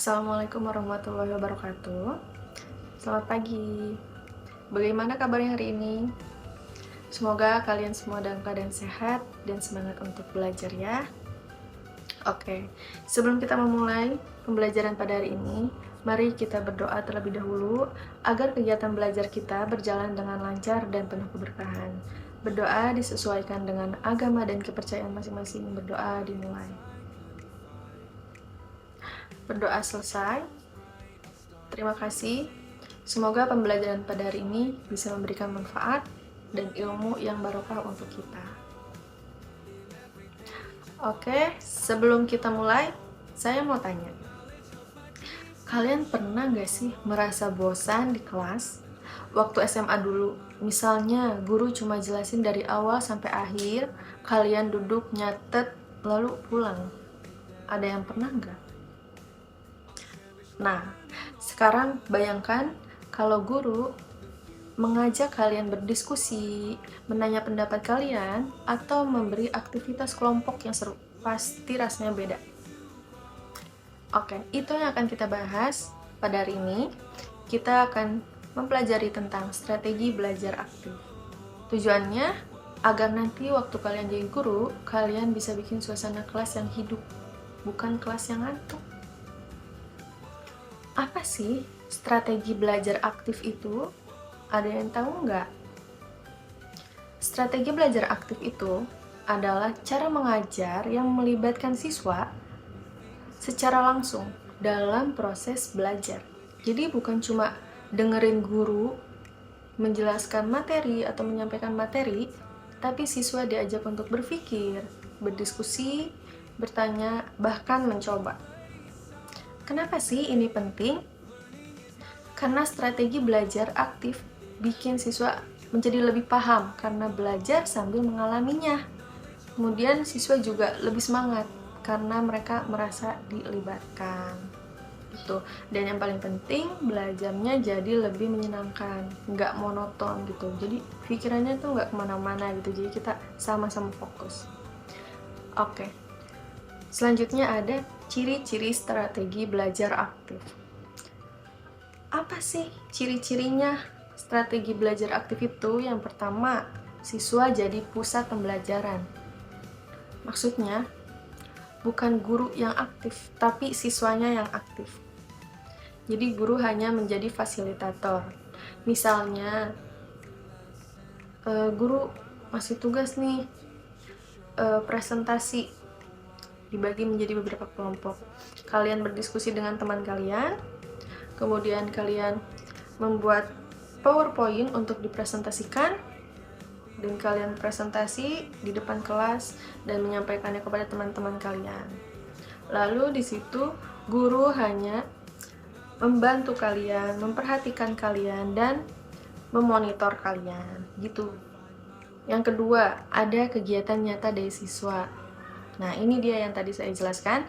Assalamualaikum warahmatullahi wabarakatuh. Selamat pagi. Bagaimana kabarnya hari ini? Semoga kalian semua dalam keadaan sehat dan semangat untuk belajar ya. Oke, sebelum kita memulai pembelajaran pada hari ini, mari kita berdoa terlebih dahulu agar kegiatan belajar kita berjalan dengan lancar dan penuh keberkahan. Berdoa disesuaikan dengan agama dan kepercayaan masing-masing. Berdoa dimulai. Berdoa selesai. Terima kasih. Semoga pembelajaran pada hari ini bisa memberikan manfaat dan ilmu yang barokah untuk kita. Oke, sebelum kita mulai, saya mau tanya. Kalian pernah nggak sih merasa bosan di kelas? Waktu SMA dulu, misalnya guru cuma jelasin dari awal sampai akhir, kalian duduk nyatet lalu pulang. Ada yang pernah nggak? Nah, sekarang bayangkan kalau guru mengajak kalian berdiskusi, menanya pendapat kalian, atau memberi aktivitas kelompok yang seru. Pasti rasanya beda. Oke, itu yang akan kita bahas pada hari ini. Kita akan mempelajari tentang strategi belajar aktif. Tujuannya agar nanti waktu kalian jadi guru, kalian bisa bikin suasana kelas yang hidup, bukan kelas yang ngantuk. Apa sih strategi belajar aktif itu? Ada yang tahu nggak? Strategi belajar aktif itu adalah cara mengajar yang melibatkan siswa secara langsung dalam proses belajar. Jadi bukan cuma dengerin guru menjelaskan materi atau menyampaikan materi, tapi siswa diajak untuk berpikir, berdiskusi, bertanya, bahkan mencoba. Kenapa sih ini penting? Karena strategi belajar aktif bikin siswa menjadi lebih paham karena belajar sambil mengalaminya. Kemudian siswa juga lebih semangat karena mereka merasa dilibatkan. Gitu. Dan yang paling penting, belajarnya jadi lebih menyenangkan, nggak monoton gitu. Jadi pikirannya tuh nggak kemana-mana gitu. Jadi kita sama-sama fokus. Oke. Selanjutnya ada ciri-ciri strategi belajar aktif. Apa sih ciri-cirinya strategi belajar aktif itu? Yang pertama, siswa jadi pusat pembelajaran. Maksudnya, bukan guru yang aktif, tapi siswanya yang aktif. Jadi guru hanya menjadi fasilitator. Misalnya, guru masih tugas nih, presentasi, dibagi menjadi beberapa kelompok. Kalian berdiskusi dengan teman kalian, kemudian kalian membuat PowerPoint untuk dipresentasikan, dan kalian presentasi di depan kelas dan menyampaikannya kepada teman-teman kalian. Lalu di situ guru hanya membantu kalian, memperhatikan kalian, dan memonitor kalian, gitu. Yang kedua, ada kegiatan nyata dari siswa. Nah, ini dia yang tadi saya jelaskan.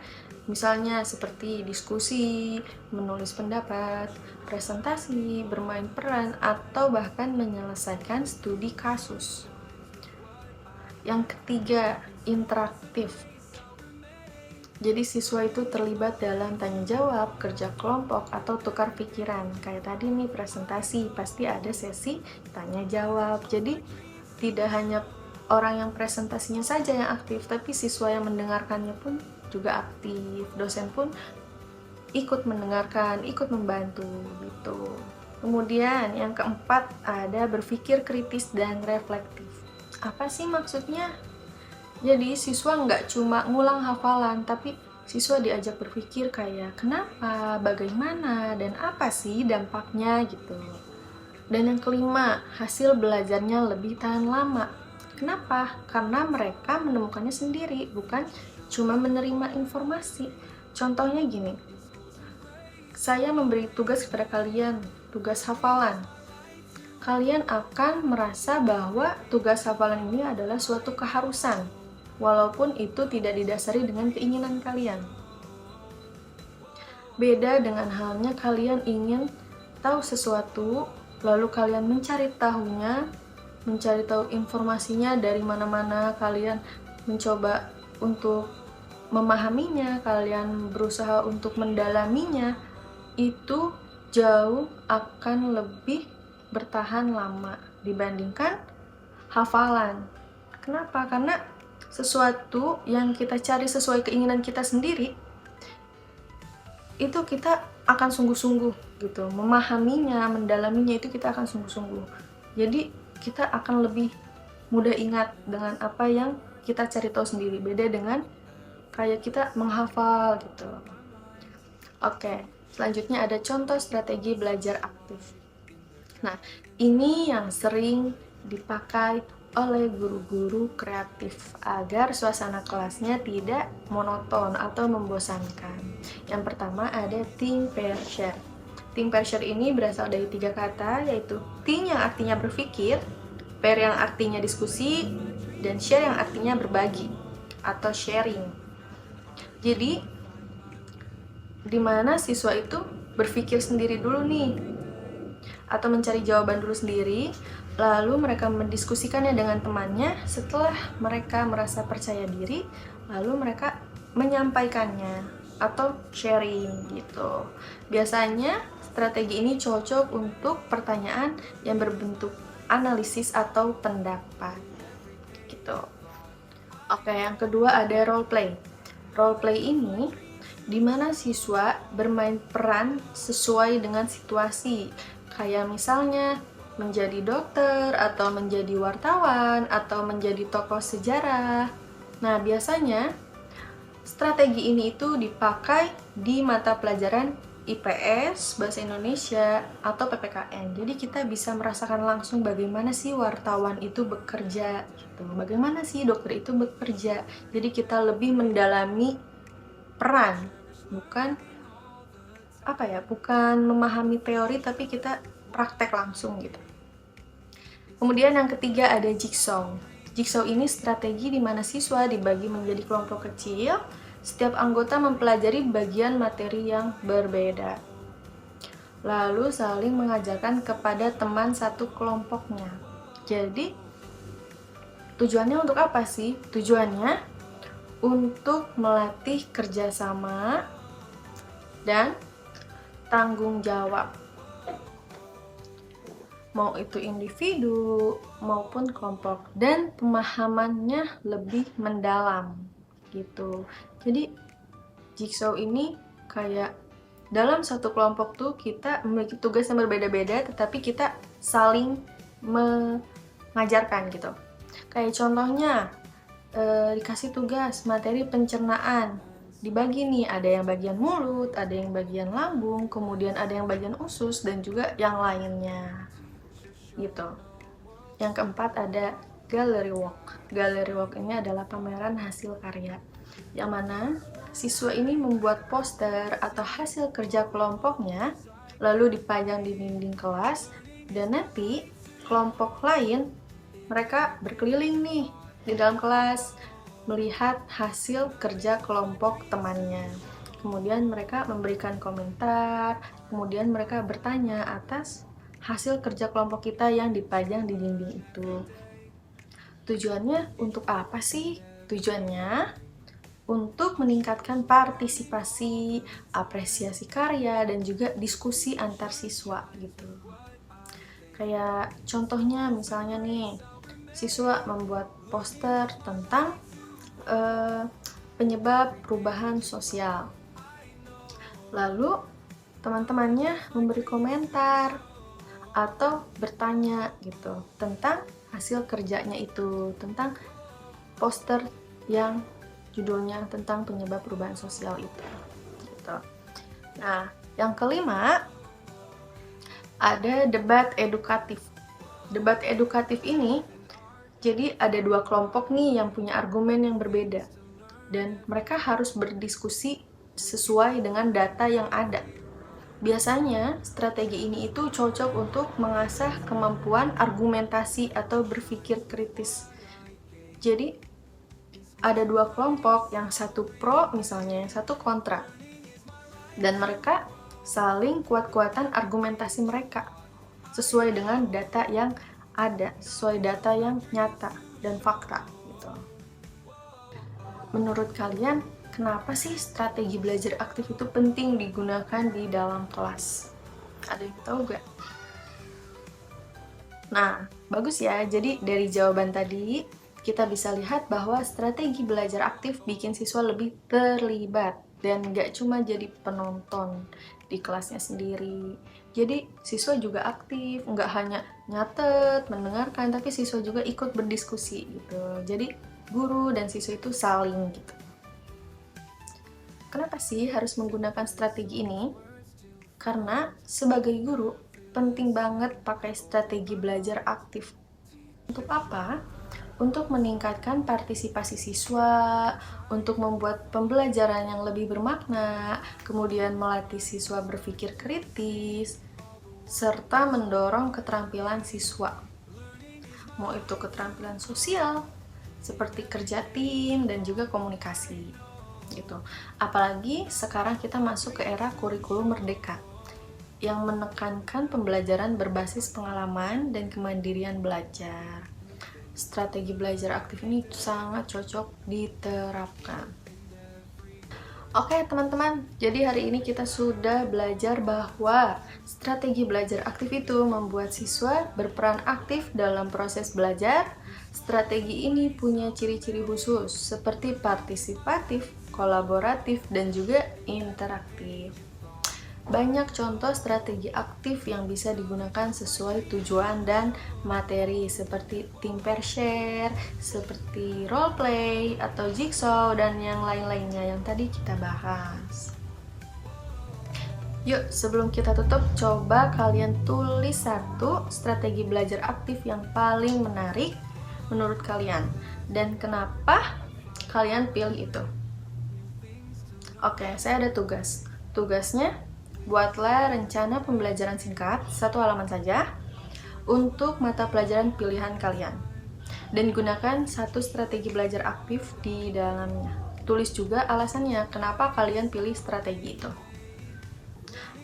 Misalnya seperti diskusi, menulis pendapat, presentasi, bermain peran, atau bahkan menyelesaikan studi kasus. Yang ketiga, interaktif. Jadi siswa itu terlibat dalam tanya jawab, kerja kelompok, atau tukar pikiran. Kayak tadi nih presentasi, pasti ada sesi tanya jawab. Jadi tidak hanya orang yang presentasinya saja yang aktif, tapi siswa yang mendengarkannya pun juga aktif. Dosen pun ikut mendengarkan, ikut membantu gitu. Kemudian yang keempat ada berpikir kritis dan reflektif. Apa sih maksudnya? Jadi siswa nggak cuma ngulang hafalan, tapi siswa diajak berpikir kayak kenapa, bagaimana, dan apa sih dampaknya gitu. Dan yang kelima, hasil belajarnya lebih tahan lama. Kenapa? Karena mereka menemukannya sendiri, bukan cuma menerima informasi. Contohnya gini, saya memberi tugas kepada kalian, tugas hafalan. Kalian akan merasa bahwa tugas hafalan ini adalah suatu keharusan, walaupun itu tidak didasari dengan keinginan kalian. Beda dengan halnya kalian ingin tahu sesuatu, lalu kalian mencari tahunya, mencari tahu informasinya dari mana-mana, kalian mencoba untuk memahaminya, kalian berusaha untuk mendalaminya, itu jauh akan lebih bertahan lama dibandingkan hafalan. Kenapa? Karena sesuatu yang kita cari sesuai keinginan kita sendiri, itu kita akan sungguh-sungguh gitu. Memahaminya, mendalaminya itu kita akan sungguh-sungguh. Jadi kita akan lebih mudah ingat dengan apa yang kita cari tahu sendiri. Beda dengan kayak kita menghafal gitu. Oke, selanjutnya ada contoh strategi belajar aktif. Nah, ini yang sering dipakai oleh guru-guru kreatif agar suasana kelasnya tidak monoton atau membosankan. Yang pertama ada think, pair, share. Think, pair, share ini berasal dari 3 kata, yaitu think yang artinya berpikir, pair yang artinya diskusi, dan share yang artinya berbagi atau sharing. Jadi, dimana siswa itu berpikir sendiri dulu nih, atau mencari jawaban dulu sendiri, lalu mereka mendiskusikannya dengan temannya. Setelah mereka merasa percaya diri, lalu mereka menyampaikannya atau sharing gitu. Biasanya strategi ini cocok untuk pertanyaan yang berbentuk analisis atau pendapat gitu. Oke, yang kedua ada role play. Role play ini dimana siswa bermain peran sesuai dengan situasi. Kayak misalnya menjadi dokter, atau menjadi wartawan, atau menjadi tokoh sejarah. Nah, biasanya strategi ini itu dipakai di mata pelajaran IPS, Bahasa Indonesia, atau PPKN. Jadi kita bisa merasakan langsung bagaimana sih wartawan itu bekerja, gitu. Bagaimana sih dokter itu bekerja. Jadi kita lebih mendalami peran, bukan memahami teori, tapi kita praktek langsung gitu. Kemudian yang ketiga ada jigsaw. Jigsaw ini strategi di mana siswa dibagi menjadi kelompok kecil. Setiap anggota mempelajari bagian materi yang berbeda, lalu saling mengajarkan kepada teman satu kelompoknya. Jadi tujuannya untuk apa sih? Tujuannya untuk melatih kerjasama dan tanggung jawab, mau itu individu maupun kelompok, dan pemahamannya lebih mendalam gitu. Jadi jigsaw ini kayak dalam satu kelompok tuh kita memiliki tugas yang berbeda-beda, tetapi kita saling mengajarkan gitu. Kayak contohnya dikasih tugas materi pencernaan, dibagi nih, ada yang bagian mulut, ada yang bagian lambung, kemudian ada yang bagian usus, dan juga yang lainnya gitu. Yang keempat ada gallery walk. Gallery walk ini adalah pameran hasil karya, yang mana siswa ini membuat poster atau hasil kerja kelompoknya, lalu dipajang di dinding kelas, dan nanti kelompok lain mereka berkeliling nih di dalam kelas melihat hasil kerja kelompok temannya. Kemudian mereka memberikan komentar, kemudian mereka bertanya atas hasil kerja kelompok kita yang dipajang di dinding itu. Tujuannya untuk apa sih? Tujuannya untuk meningkatkan partisipasi, apresiasi karya, dan juga diskusi antar siswa gitu. Kayak contohnya misalnya nih, siswa membuat poster tentang penyebab perubahan sosial. Lalu teman-temannya memberi komentar atau bertanya gitu tentang hasil kerjanya itu, tentang poster yang judulnya tentang penyebab perubahan sosial itu gitu. Nah, yang kelima ada debat edukatif. Debat edukatif ini jadi ada dua kelompok nih yang punya argumen yang berbeda, dan mereka harus berdiskusi sesuai dengan data yang ada. Biasanya strategi ini itu cocok untuk mengasah kemampuan argumentasi atau berpikir kritis. Jadi ada dua kelompok, yang satu pro misalnya, yang satu kontra, dan mereka saling kuat-kuatan argumentasi mereka sesuai dengan data yang ada, sesuai data yang nyata dan fakta gitu. Menurut kalian, kenapa sih strategi belajar aktif itu penting digunakan di dalam kelas? Ada yang tahu gak? Nah, bagus ya. Jadi dari jawaban tadi, kita bisa lihat bahwa strategi belajar aktif bikin siswa lebih terlibat dan gak cuma jadi penonton di kelasnya sendiri. Jadi siswa juga aktif, nggak hanya nyatet, mendengarkan, tapi siswa juga ikut berdiskusi gitu. Jadi guru dan siswa itu saling gitu. Kenapa sih harus menggunakan strategi ini? Karena sebagai guru, penting banget pakai strategi belajar aktif. Untuk apa? Untuk meningkatkan partisipasi siswa, untuk membuat pembelajaran yang lebih bermakna, kemudian melatih siswa berpikir kritis, serta mendorong keterampilan siswa. Mau itu keterampilan sosial, seperti kerja tim dan juga komunikasi. Gitu. Apalagi sekarang kita masuk ke era kurikulum merdeka yang menekankan pembelajaran berbasis pengalaman dan kemandirian belajar. Strategi belajar aktif ini sangat cocok diterapkan. Oke teman-teman, jadi hari ini kita sudah belajar bahwa strategi belajar aktif itu membuat siswa berperan aktif dalam proses belajar. Strategi ini punya ciri-ciri khusus seperti partisipatif, kolaboratif, dan juga interaktif. Banyak contoh strategi aktif yang bisa digunakan sesuai tujuan dan materi seperti team pair share, seperti role play atau jigsaw dan yang lain-lainnya yang tadi kita bahas. Yuk, sebelum kita tutup, coba kalian tulis satu strategi belajar aktif yang paling menarik menurut kalian dan kenapa kalian pilih itu. Oke, saya ada tugas. Tugasnya buatlah rencana pembelajaran singkat, 1 halaman saja, untuk mata pelajaran pilihan kalian. Dan gunakan satu strategi belajar aktif di dalamnya. Tulis juga alasannya, kenapa kalian pilih strategi itu.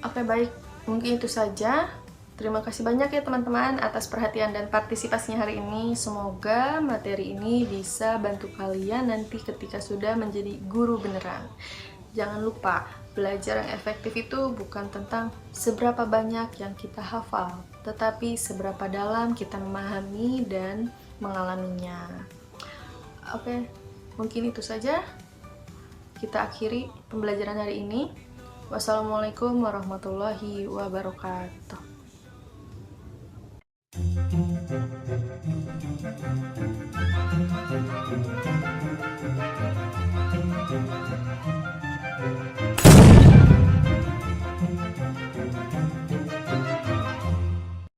Oke, baik. Mungkin itu saja. Terima kasih banyak ya teman-teman atas perhatian dan partisipasinya hari ini. Semoga materi ini bisa bantu kalian nanti ketika sudah menjadi guru beneran. Jangan lupa, belajar yang efektif itu bukan tentang seberapa banyak yang kita hafal, tetapi seberapa dalam kita memahami dan mengalaminya. Oke, mungkin itu saja. Kita akhiri pembelajaran hari ini. Wassalamualaikum warahmatullahi wabarakatuh.